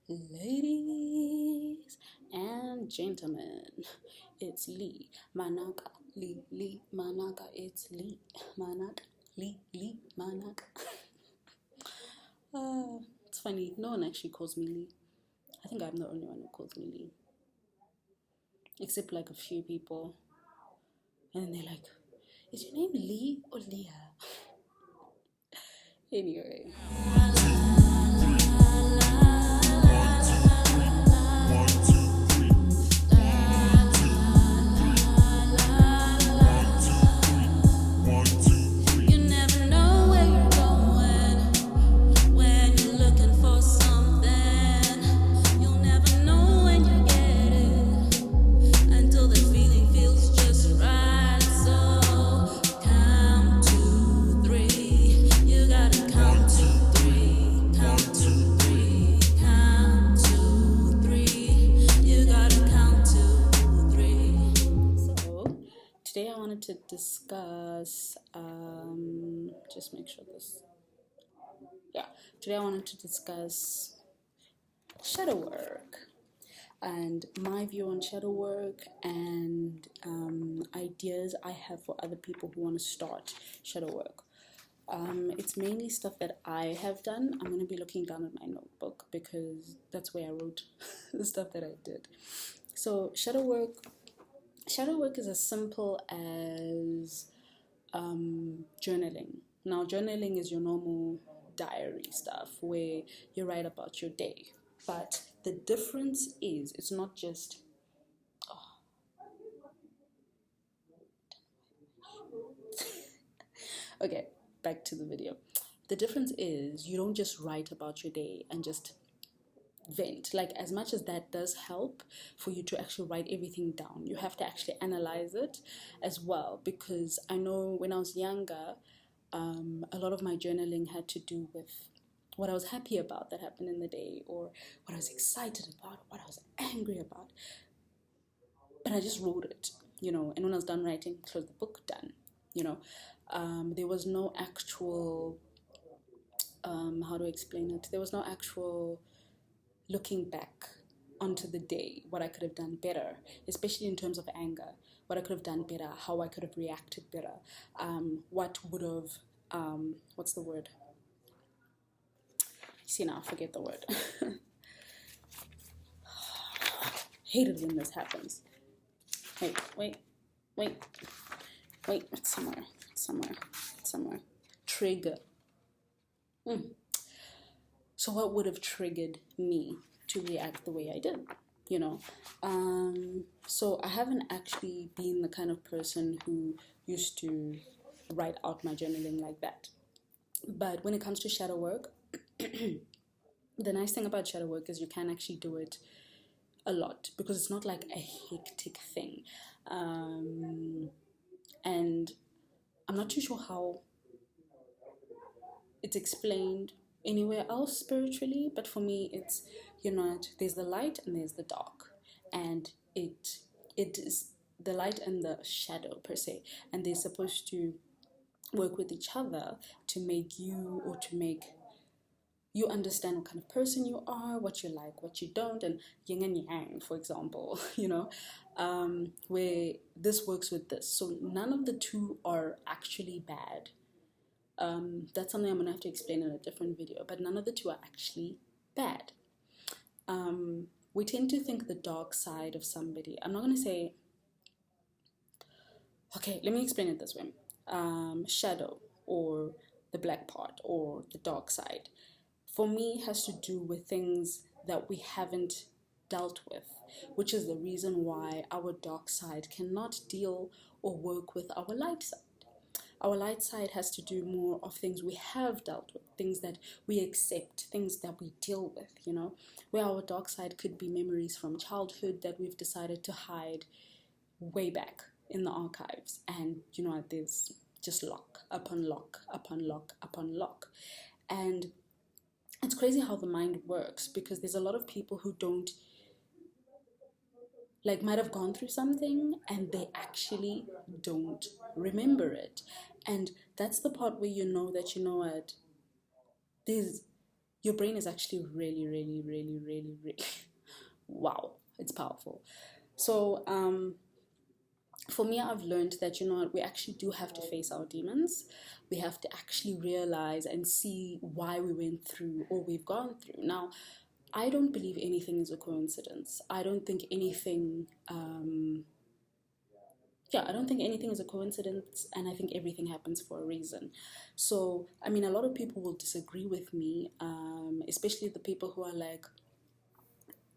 Ladies and gentlemen, it's Lee Manaka. Lee Manaka. It's Lee Manaka. Lee Manaka. It's funny. No one actually calls me Lee. I think I'm the only one who calls me Lee, except like a few people. And then they're like, "Is your name Lee or Leah?" Anyway. You never know where you're going when you're looking for something. You'll never know when you get it until the feeling feels just right. So count to three. You gotta count to three. Count to three. Count to three. You gotta count to three. So today I wanted to discuss. Just make sure this. Yeah. Today I wanted to discuss shadow work and my view on shadow work and ideas I have for other people who want to start shadow work. It's mainly stuff that I have done. I'm going to be looking down at my notebook because that's where I wrote the stuff that I did. So shadow work is as simple as journaling. Now, journaling is your normal diary stuff where you write about your day. But the difference is, it's not just. Okay, back to the video. The difference is, you don't just write about your day and just vent. Like, as much as that does help for you to actually write everything down, you have to actually analyze it as well. Because I know when I was younger, a lot of my journaling had to do with what I was happy about that happened in the day, or what I was excited about, what I was angry about. But I just wrote it, and when I was done writing, close the book, done, you know. There was no actual, how do I explain it? There was no actual looking back onto the day, what I could have done better, especially in terms of anger, what I could have done better, how I could have reacted better, what would have, what's the word? See, now I forget the word. Hate it when this happens. Wait. It's somewhere. Trigger. So what would have triggered me to react the way I did? So I haven't actually been the kind of person who used to write out my journaling like that. But when it comes to shadow work, the nice thing about shadow work is you can actually do it a lot because it's not like a hectic thing. And I'm not too sure how it's explained anywhere else spiritually, but for me it's, there's the light and there's the dark, and it is the light and the shadow per se, and they're supposed to work with each other to make you, or to make you understand what kind of person you are, what you like, what you don't, and yin and yang, for example, where this works with this. So none of the two are actually bad. That's something I'm going to have to explain in a different video, but none of the two are actually bad. We tend to think the dark side of somebody. I'm not going to say, okay, let me explain it this way. Shadow, or the black part, or the dark side, for me has to do with things that we haven't dealt with, which is the reason why our dark side cannot deal or work with our light side. Our light side has to do more of things we have dealt with, things that we accept, things that we deal with, where our dark side could be memories from childhood that we've decided to hide way back in the archives. And, there's just lock upon lock upon lock upon lock. And it's crazy how the mind works, because there's a lot of people who don't, might have gone through something and they actually don't remember it. And that's the part where you know that, what, there's, your brain is actually really, really, really, really, really, wow, it's powerful. So, for me, I've learned that, you know what, we actually do have to face our demons. We have to actually realize and see why we went through or we've gone through. Now, I don't believe anything is a coincidence. I don't think anything, I don't think anything is a coincidence, and I think everything happens for a reason. So, I mean, a lot of people will disagree with me, especially the people who are like,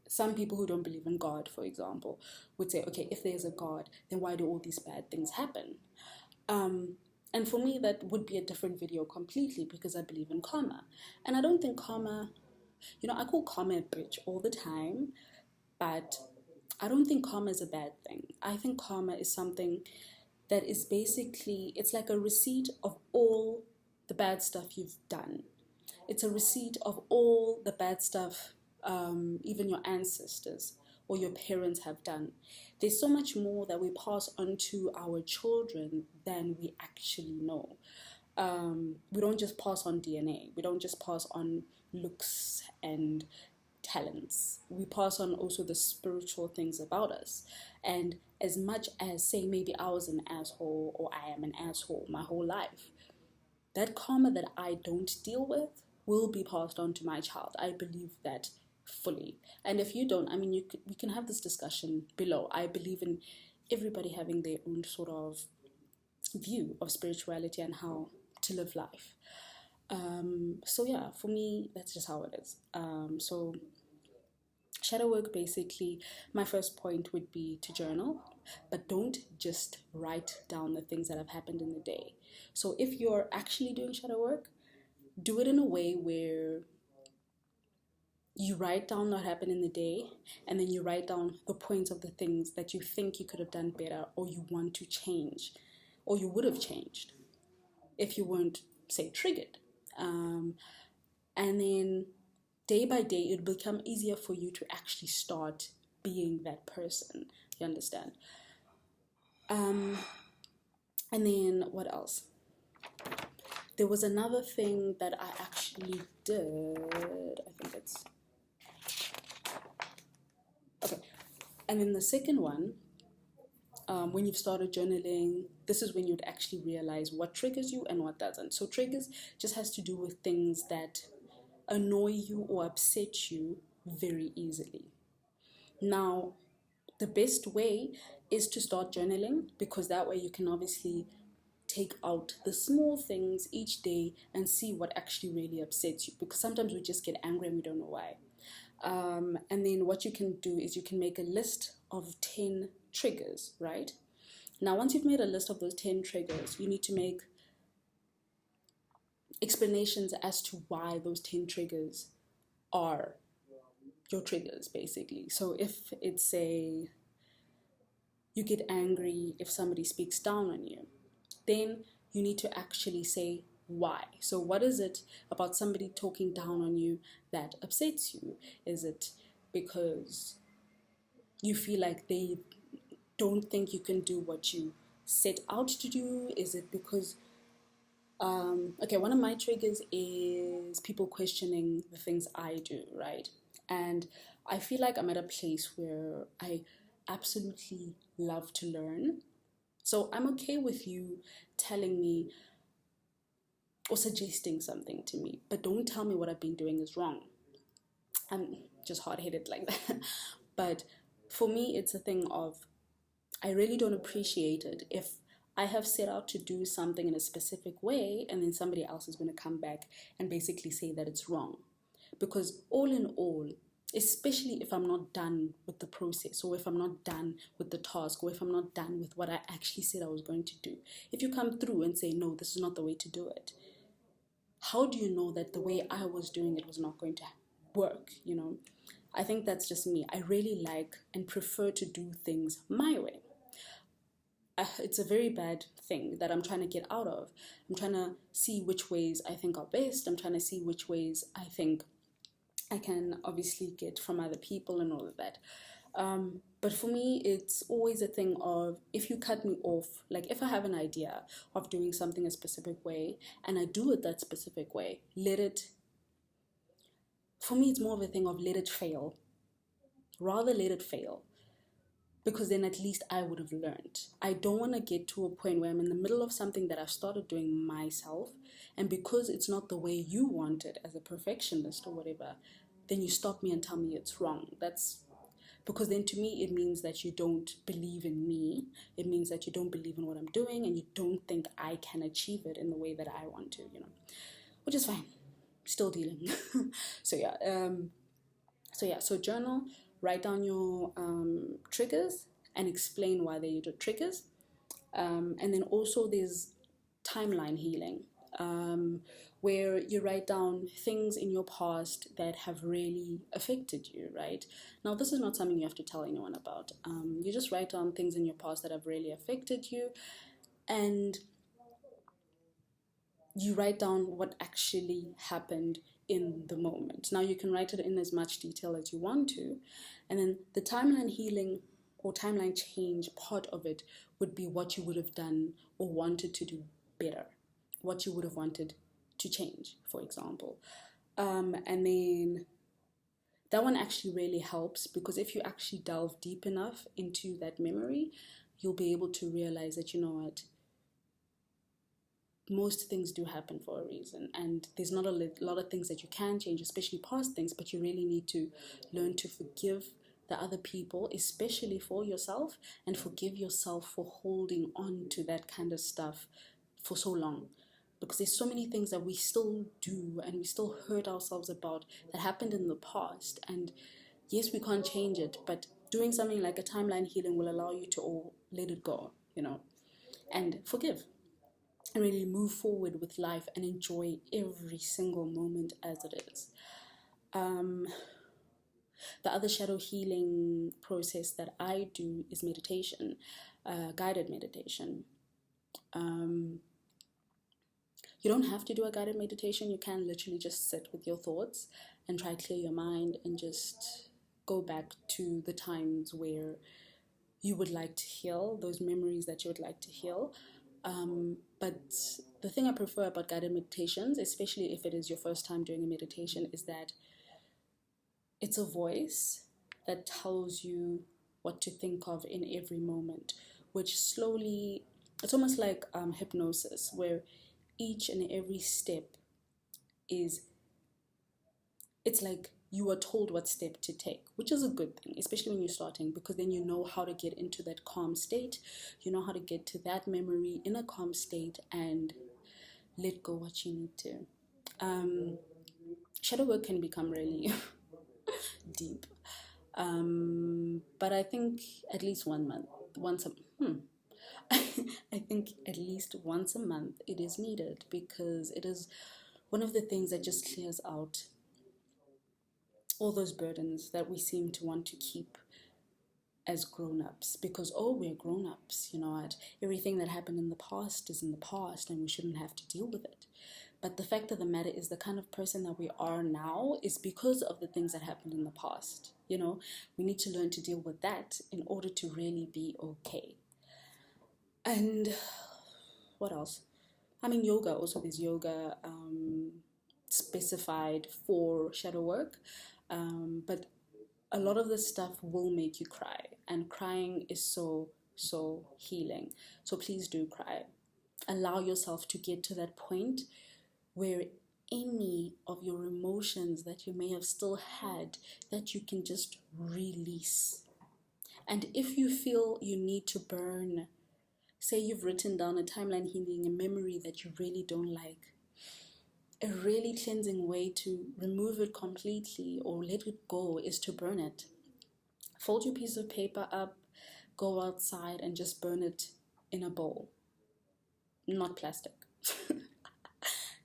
some people who don't believe in God, for example, would say, okay, if there's a God, then why do all these bad things happen? And for me, that would be a different video completely, because I believe in karma. And I don't think karma, you know, I call karma a bitch all the time, but I don't think karma is a bad thing. I think karma is something that is basically, it's like a receipt of all the bad stuff you've done. It's a receipt of all the bad stuff, even your ancestors or your parents have done. There's so much more that we pass on to our children than we actually know. We don't just pass on DNA. We don't just pass on looks and talents. We pass on also the spiritual things about us. And as much as, say, maybe I was an asshole or I am an asshole my whole life, that karma that I don't deal with will be passed on to my child. I believe that fully. And if you don't, I mean, we can have this discussion below. I believe in everybody having their own sort of view of spirituality and how to live life. So yeah, for me, that's just how it is. So shadow work, basically, my first point would be to journal, but don't just write down the things that have happened in the day. So if you're actually doing shadow work, do it in a way where you write down what happened in the day, and then you write down the points of the things that you think you could have done better, or you want to change, or you would have changed if you weren't, say, triggered. And then day by day, it will become easier for you to actually start being that person. You understand? And then what else? There was another thing that I actually did. I think it's okay. And then the second one, when you've started journaling, this is when you'd actually realize what triggers you and what doesn't. So triggers just has to do with things that annoy you or upset you very easily. Now, the best way is to start journaling, because that way you can obviously take out the small things each day and see what actually really upsets you, because sometimes we just get angry and we don't know why. And then what you can do is you can make a list of 10 triggers, right? Now, once you've made a list of those 10 triggers, you need to make explanations as to why those 10 triggers are your triggers, basically. So if it's you get angry if somebody speaks down on you, then you need to actually say why. So what is it about somebody talking down on you that upsets you? Is it because you feel like they don't think you can do what you set out to do? Is it because okay, one of my triggers is people questioning the things I do, right? And I feel like I'm at a place where I absolutely love to learn. So I'm okay with you telling me or suggesting something to me, but don't tell me what I've been doing is wrong. I'm just hard-headed like that. But for me, it's a thing of, I really don't appreciate it if I have set out to do something in a specific way and then somebody else is going to come back and basically say that it's wrong. Because all in all, especially if I'm not done with the process, or if I'm not done with the task, or if I'm not done with what I actually said I was going to do, if you come through and say, no, this is not the way to do it, how do you know that the way I was doing it was not going to work, you know? I think that's just me. I really like and prefer to do things my way. It's a very bad thing that I'm trying to get out of. I'm trying to see which ways I think are best. I'm trying to see which ways I think I can obviously get from other people and all of that. But for me, it's always a thing of, if you cut me off, like if I have an idea of doing something a specific way and I do it that specific way, let it For me, it's more of a thing of let it fail. Rather let it fail, because then at least I would have learned. I don't want to get to a point where I'm in the middle of something that I've started doing myself, and because it's not the way you want it as a perfectionist or whatever, then you stop me and tell me it's wrong. That's because then to me it means that you don't believe in me. It means that you don't believe in what I'm doing, and you don't think I can achieve it in the way that I want to, which is fine. Still dealing. so yeah, so journal, write down your triggers and explain why they're your triggers. And then also there's timeline healing, where you write down things in your past that have really affected you, right? Now, this is not something you have to tell anyone about. You just write down things in your past that have really affected you, and you write down what actually happened in the moment. Now, you can write it in as much detail as you want to. And then the timeline healing or timeline change part of it would be what you would have done or wanted to do better, what you would have wanted to change, for example. And then that one actually really helps, because if you actually delve deep enough into that memory, you'll be able to realize that, you know what, most things do happen for a reason, and there's not a lot of things that you can change, especially past things, but you really need to learn to forgive the other people, especially for yourself, and forgive yourself for holding on to that kind of stuff for so long, because there's so many things that we still do and we still hurt ourselves about that happened in the past. And yes, we can't change it, but doing something like a timeline healing will allow you to all let it go, and forgive, and really move forward with life and enjoy every single moment as it is. The other shadow healing process that I do is meditation, guided meditation. You don't have to do a guided meditation. You can literally just sit with your thoughts and try to clear your mind and just go back to the times where you would like to heal, those memories that you would like to heal. But the thing I prefer about guided meditations, especially if it is your first time doing a meditation, is that it's a voice that tells you what to think of in every moment, which slowly, it's almost like hypnosis, where each and every step it's like you are told what step to take, which is a good thing, especially when you're starting, because then you know how to get into that calm state. You know how to get to that memory in a calm state and let go what you need to. Shadow work can become really deep. But I think at least 1 month, I think at least once a month it is needed, because it is one of the things that just clears out all those burdens that we seem to want to keep as grown-ups, because we're grown-ups, what, everything that happened in the past is in the past and we shouldn't have to deal with it. But the fact of the matter is, the kind of person that we are now is because of the things that happened in the past. We need to learn to deal with that in order to really be okay. And what else? I mean, yoga, also there's yoga specified for shadow work, but a lot of this stuff will make you cry, and crying is so healing. So please do cry. Allow yourself to get to that point where any of your emotions that you may have still had, that you can just release. And if you feel you need to burn, say you've written down a timeline healing, a memory that you really don't like, a really cleansing way to remove it completely or let it go is to burn it. Fold your piece of paper up, go outside and just burn it in a bowl. Not plastic.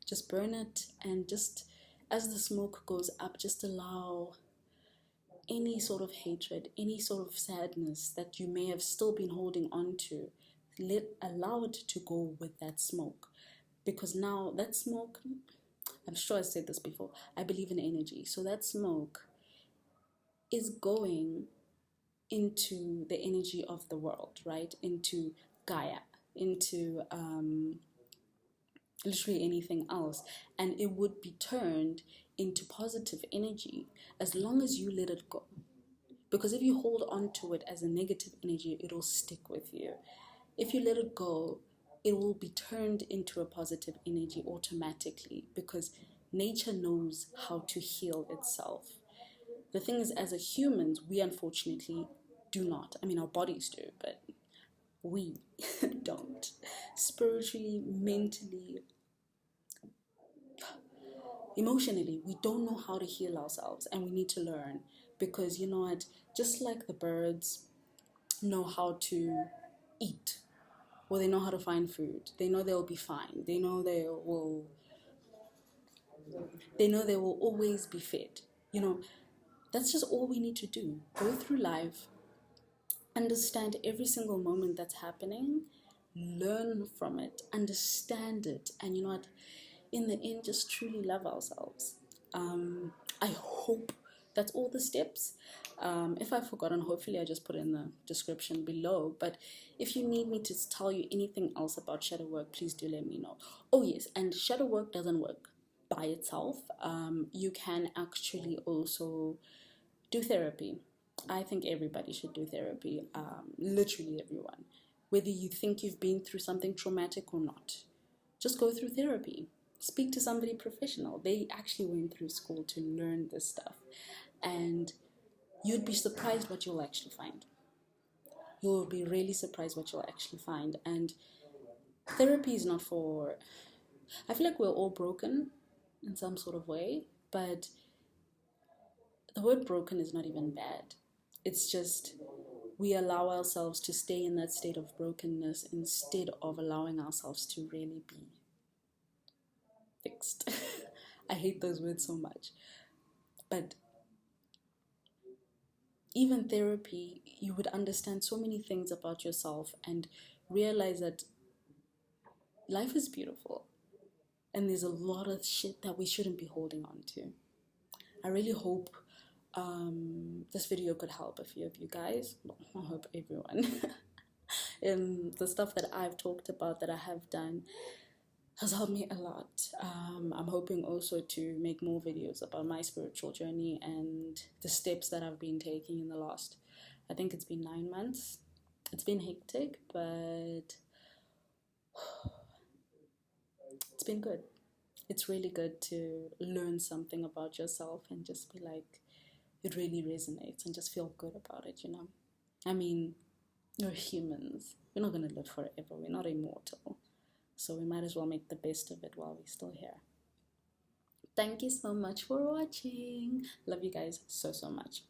Just burn it, and just as the smoke goes up, just allow any sort of hatred, any sort of sadness that you may have still been holding on to, allow it to go with that smoke. Because now that smoke, I'm sure I said this before, I believe in energy. So that smoke is going into the energy of the world, right? Into Gaia, into literally anything else. And it would be turned into positive energy as long as you let it go. Because if you hold on to it as a negative energy, it'll stick with you. If you let it go, it will be turned into a positive energy automatically, because nature knows how to heal itself. The thing is, as a humans, we unfortunately do not. I mean, our bodies do, but we don't. Spiritually, mentally, emotionally, we don't know how to heal ourselves, and we need to learn. Because you know what, just like the birds know how to eat, or they know how to find food, they know they'll be fine, they know they will always be fed. You know, that's just all we need to do. Go through life, understand every single moment that's happening, learn from it, understand it, and you know what, in the end, just truly love ourselves. I hope that's all the steps. If I've forgotten, hopefully I just put it in the description below. But if you need me to tell you anything else about shadow work, please do let me know. Oh yes, and shadow work doesn't work by itself. You can actually also do therapy. I think everybody should do therapy, literally everyone. Whether you think you've been through something traumatic or not, just go through therapy. Speak to somebody professional. They actually went through school to learn this stuff. And you'd be surprised what you'll actually find. You'll be really surprised what you'll actually find. And therapy is not for... I feel like we're all broken in some sort of way, but the word broken is not even bad. It's just we allow ourselves to stay in that state of brokenness instead of allowing ourselves to really be fixed. I hate those words so much. But even therapy, you would understand so many things about yourself and realize that life is beautiful. And there's a lot of shit that we shouldn't be holding on to. I really hope this video could help a few of you guys. Well, I hope everyone. The stuff that I've talked about, that I have done, has helped me a lot. I'm hoping also to make more videos about my spiritual journey and the steps that I've been taking in the last, I think it's been 9 months. It's been hectic, but it's been good. It's really good to learn something about yourself and just be like, it really resonates, and just feel good about it, you know? I mean, we're humans. We're not going to live forever. We're not immortal. So we might as well make the best of it while we're still here. Thank you so much for watching. Love you guys so, so much.